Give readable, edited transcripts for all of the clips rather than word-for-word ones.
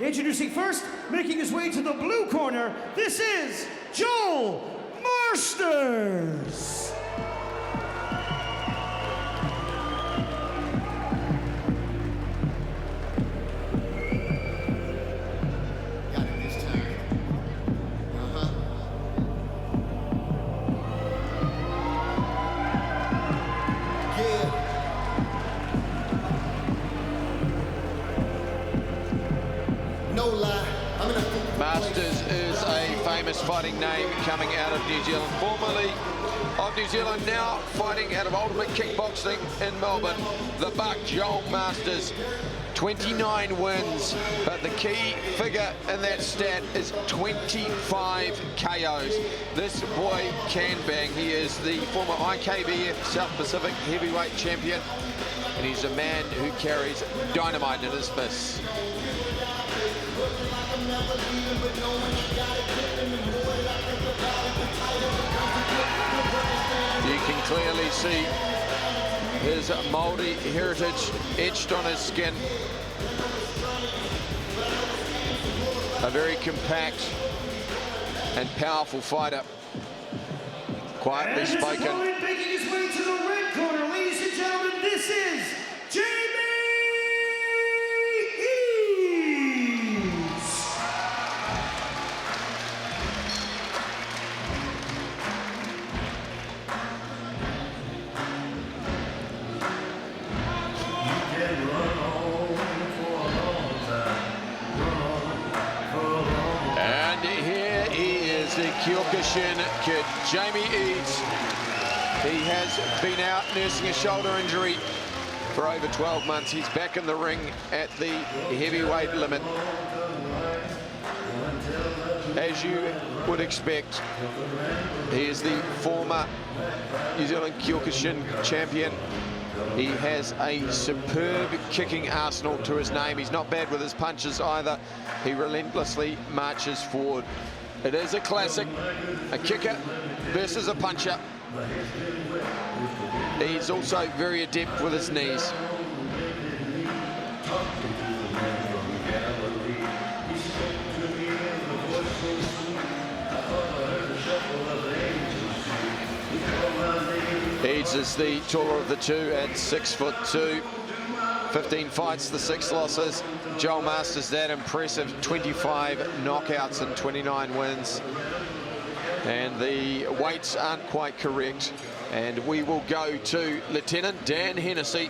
Introducing first, making his way to the blue corner, this is Joel Marsters. Marsters is a famous fighting name coming out of New Zealand, formerly of New Zealand, now fighting out of Ultimate Kickboxing in Melbourne. The Buck, Joel Marsters, 29 wins, but the key figure in that stat is 25 KOs. This boy can bang. He is the former IKBF South Pacific heavyweight champion, and he's a man who carries dynamite in his fists. You can clearly see his Māori heritage etched on his skin. A very compact and powerful fighter. Quietly spoken. And making his way to the red corner, ladies and gentlemen, this is Kyokushin kid, Jamie Eades. He has been out nursing a shoulder injury for over 12 months. He's back in the ring at the heavyweight limit. As you would expect, he is the former New Zealand Kyokushin champion. He has a superb kicking arsenal to his name. He's not bad with his punches either. He relentlessly marches forward. It is a classic, a kicker versus a puncher. He's also very adept with his knees. Eades is the taller of the two at 6'2". 15 fights, the 6 losses. Joel Marsters, that impressive 25 knockouts and 29 wins. And the weights aren't quite correct. And we will go to Lieutenant Dan Hennessy.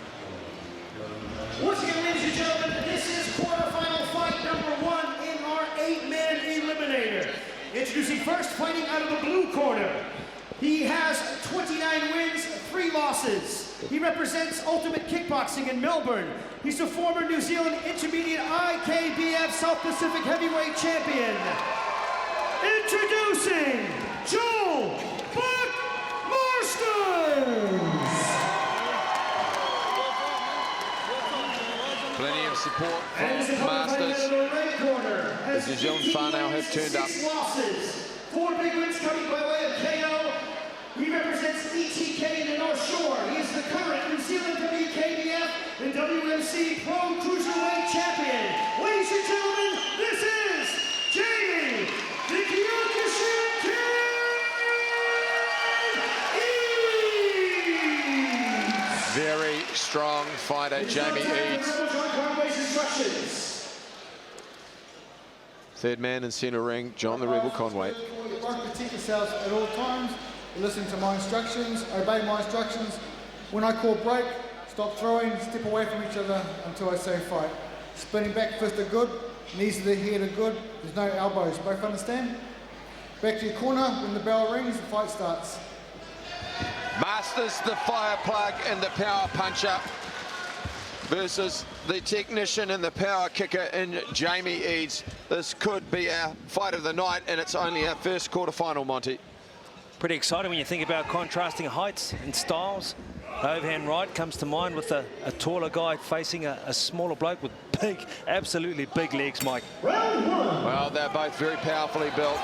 Once again, ladies and gentlemen, this is quarterfinal fight number 1 in our 8-man eliminator. Introducing first, fighting out of the blue corner. He has 29 wins, 3 losses. He represents Ultimate Kickboxing in Melbourne. He's the former New Zealand Intermediate IKBF South Pacific Heavyweight Champion. Introducing Joel Buck Marsters. Plenty of support from Marsters. The New Zealand whānau have turned up. 4 big wins coming by way of KO. He represents ETK in the North Shore. He is the current New Zealand WKBF and WMC Pro Cruiserweight Champion. Ladies and gentlemen, this is Jamie the Kyokushin Eades. Very strong fighter, Jamie Eades. Third man in centre ring, John the Rebel Conway. Protect yourselves at all times. Listen to my instructions, obey my instructions. When I call break, stop throwing, step away from each other until I say fight. Spinning back fist are good, knees to the head are good, there's no elbows, both understand? Back to your corner, when the bell rings, the fight starts. Marsters, the fire plug and the power puncher versus the technician and the power kicker in Jamie Eades. This could be our fight of the night, and it's only our first quarterfinal, Monty. Pretty exciting when you think about contrasting heights and styles. Overhand right comes to mind with a taller guy facing a smaller bloke with big, absolutely big legs, Mike. Well, they're both very powerfully built,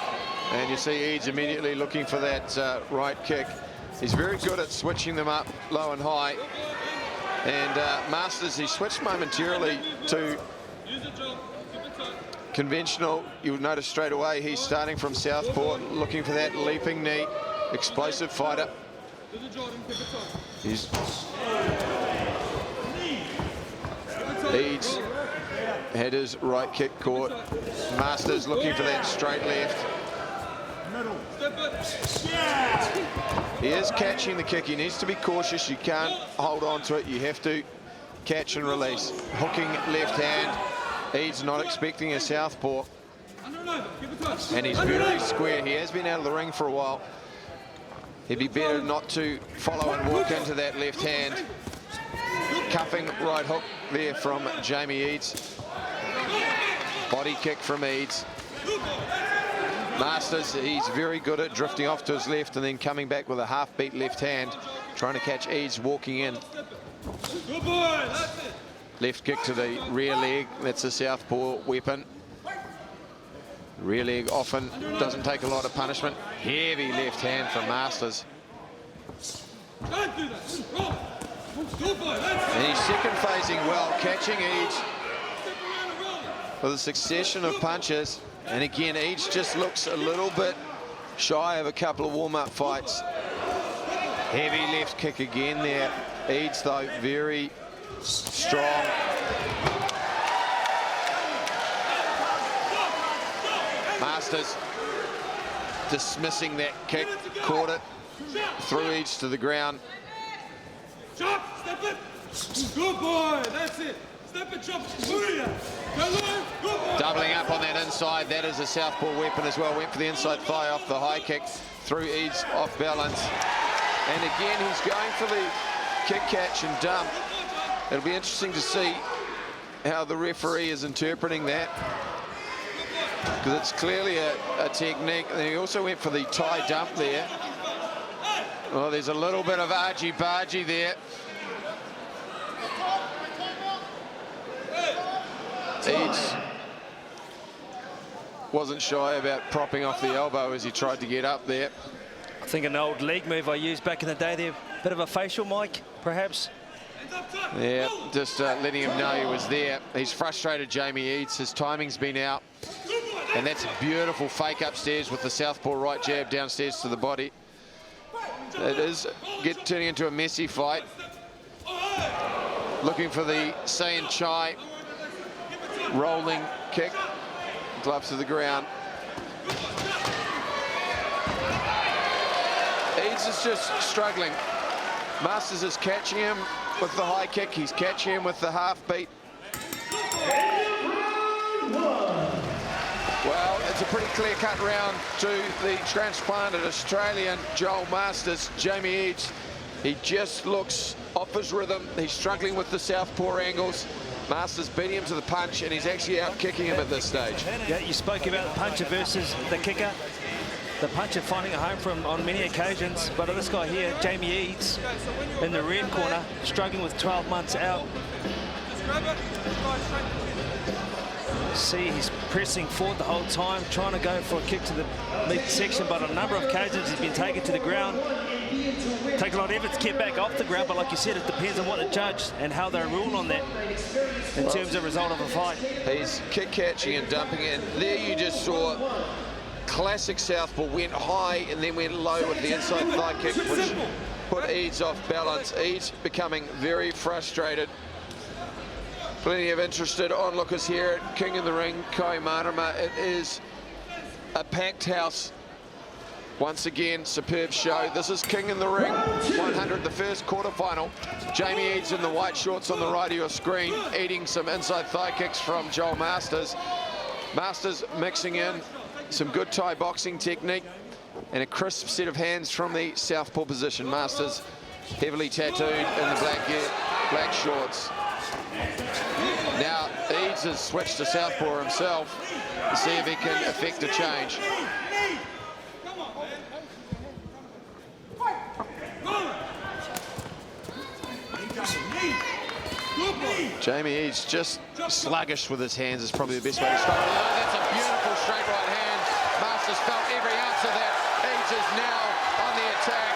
and you see Eades immediately looking for that right kick. He's very good at switching them up low and high. And Marsters, he switched momentarily to Conventional, you'll notice straight away he's starting from southpaw, looking for that leaping knee, explosive fighter. He's Eades had his right kick caught. Marsters looking for that straight left. He is catching the kick. He needs to be cautious. You can't hold on to it. You have to catch and release. Hooking left hand. Eades not expecting a southpaw. And he's very square. He has been out of the ring for a while. He'd be better not to follow and walk into that left hand. Cuffing right hook there from Jamie Eades. Body kick from Eades. Marsters, he's very good at drifting off to his left and then coming back with a half-beat left hand, trying to catch Eades walking in. Left kick to the rear leg, that's a southpaw weapon. Rear leg often doesn't take a lot of punishment. Heavy left hand from Marsters. And he's second phasing well, catching Eades with a succession of punches. And again, Eades just looks a little bit shy of a couple of warm-up fights. Heavy left kick again there. Eades, though, very strong. Marsters dismissing that kick, caught it, threw Eades to the ground. Chop, step it. Good boy, that's it. Step it, chop. Good boy. Doubling up on that inside, that is a southpaw weapon as well. Went for the inside thigh off the high kick, threw Eades off balance. And again, he's going for the kick, catch and dump. It'll be interesting to see how the referee is interpreting that, because it's clearly a technique. And he also went for the tie dump there. Well, there's a little bit of argy-bargy there. Eades wasn't shy about propping off the elbow as he tried to get up there. I think an old leg move I used back in the day there. Bit of a facial mic, perhaps. Yeah, just letting him know he was there. He's frustrated, Jamie Eades. His timing's been out. And that's a beautiful fake upstairs with the southpaw right jab downstairs to the body. It is turning into a messy fight. Looking for the Sayan Chai rolling kick. Gloves to the ground. Eades is just struggling. Marsters is catching him with the high kick. He's catching him with the half beat. Well, it's a pretty clear-cut round to the transplanted Australian Joel Marsters. Jamie Eades, he just looks off his rhythm. He's struggling with the southpaw angles. Marsters beating him to the punch, and he's actually out kicking him at this stage. Yeah, you spoke about the puncher versus the kicker. The puncher finding a home for him on many occasions, but this guy here, Jamie Eades, in the red corner, struggling with 12 months out. See, he's pressing forward the whole time, trying to go for a kick to the midsection, but on a number of occasions he's been taken to the ground. Take a lot of effort to get back off the ground, but like you said, it depends on what the judge and how they rule on that in terms of result of a fight. He's kick catching and dumping it. There you just saw classic southpaw, went high and then went low with the inside thigh kick, which put Eades off balance. Eades becoming very frustrated. Plenty of interested onlookers here at King in the Ring, Kai Marama. It is a packed house. Once again, superb show. This is King in the Ring 100, the first quarterfinal. Jamie Eades in the white shorts on the right of your screen, eating some inside thigh kicks from Joel Marsters. Marsters mixing in some good Thai boxing technique and a crisp set of hands from the southpaw position. Marsters heavily tattooed in the black shorts. Now Eades has switched to southpaw himself to see if he can effect a change. Jamie Eades just sluggish with his hands is probably the best way to stop it. Oh, that's a beautiful straight right hand. Marsters felt every ounce of that. Eades is now on the attack.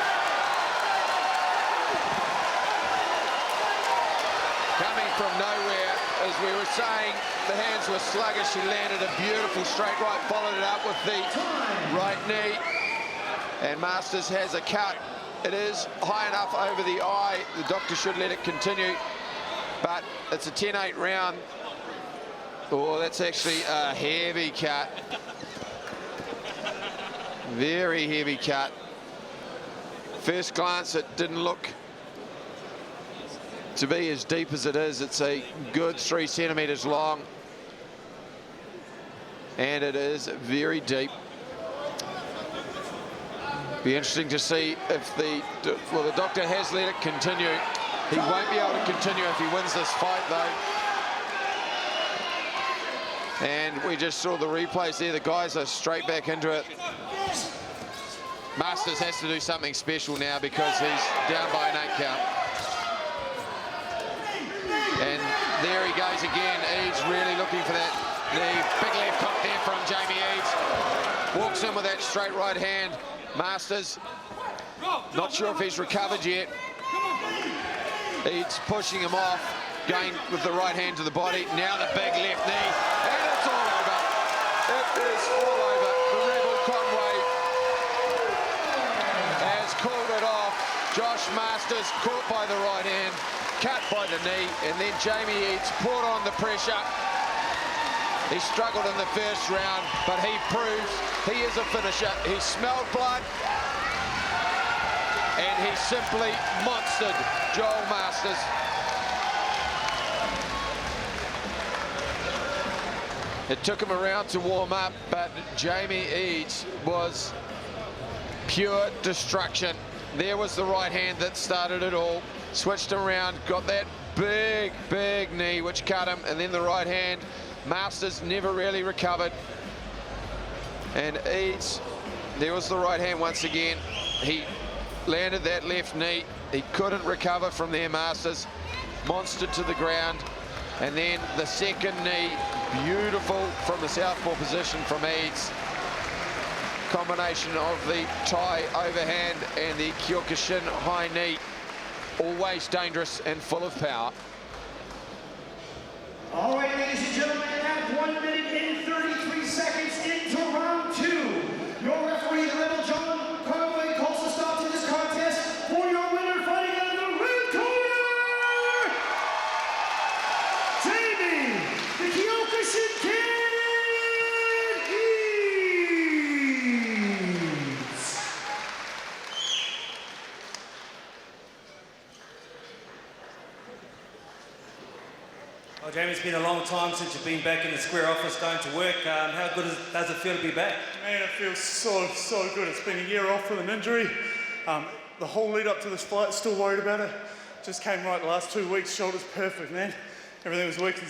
Coming from nowhere is we were saying, the hands were sluggish. He landed a beautiful straight right, followed it up with the right knee. And Marsters has a cut. It is high enough over the eye. The doctor should let it continue. But it's a 10-8 round. Oh, that's actually a heavy cut. Very heavy cut. First glance, it didn't look to be as deep as it is. It's a good 3 centimeters long. And it is very deep. Be interesting to see if the doctor has let it continue. He won't be able to continue if he wins this fight, though. And we just saw the replays there. The guys are straight back into it. Marsters has to do something special now because he's down by an 8 count. And there he goes again. Eades really looking for that. The big left hook there from Jamie Eades. Walks in with that straight right hand. Marsters, not sure if he's recovered yet. Eades pushing him off, going with the right hand to the body. Now the big left knee, and it's all over. It is all over. The Rebel Conway has called it off. Josh Marsters caught by the right hand, cut by the knee, and then Jamie Eades poured on the pressure. He struggled in the first round, but he proves he is a finisher. He smelled blood, and he simply monstered Joel Marsters. It took him around to warm up, but Jamie Eades was pure destruction. There was the right hand that started it all. Switched him around, got that big, big knee, which cut him, and then the right hand. Marsters never really recovered. And Eades, there was the right hand once again. He landed that left knee. He couldn't recover from there, Marsters. Monstered to the ground. And then the second knee, beautiful from the southpaw position from Eades. Combination of the tie overhand and the Kyokushin high knee. Always dangerous and full of power. All right, ladies and gentlemen, at 1 minute and 33 seconds into round 2, your referee, the Rebel John Conway, calls a stop to this contest for your winner, fighting out of the red corner, Jamie, the Kyokushin Kid Eades. Well, Jamie, it's been a long time since you've been back in the square office going to work. How good does it feel to be back? Man, it feels so good. It's been a year off with an injury. The whole lead up to this fight, still worried about it. Just came right the last 2 weeks, shoulders perfect, man. Everything was working.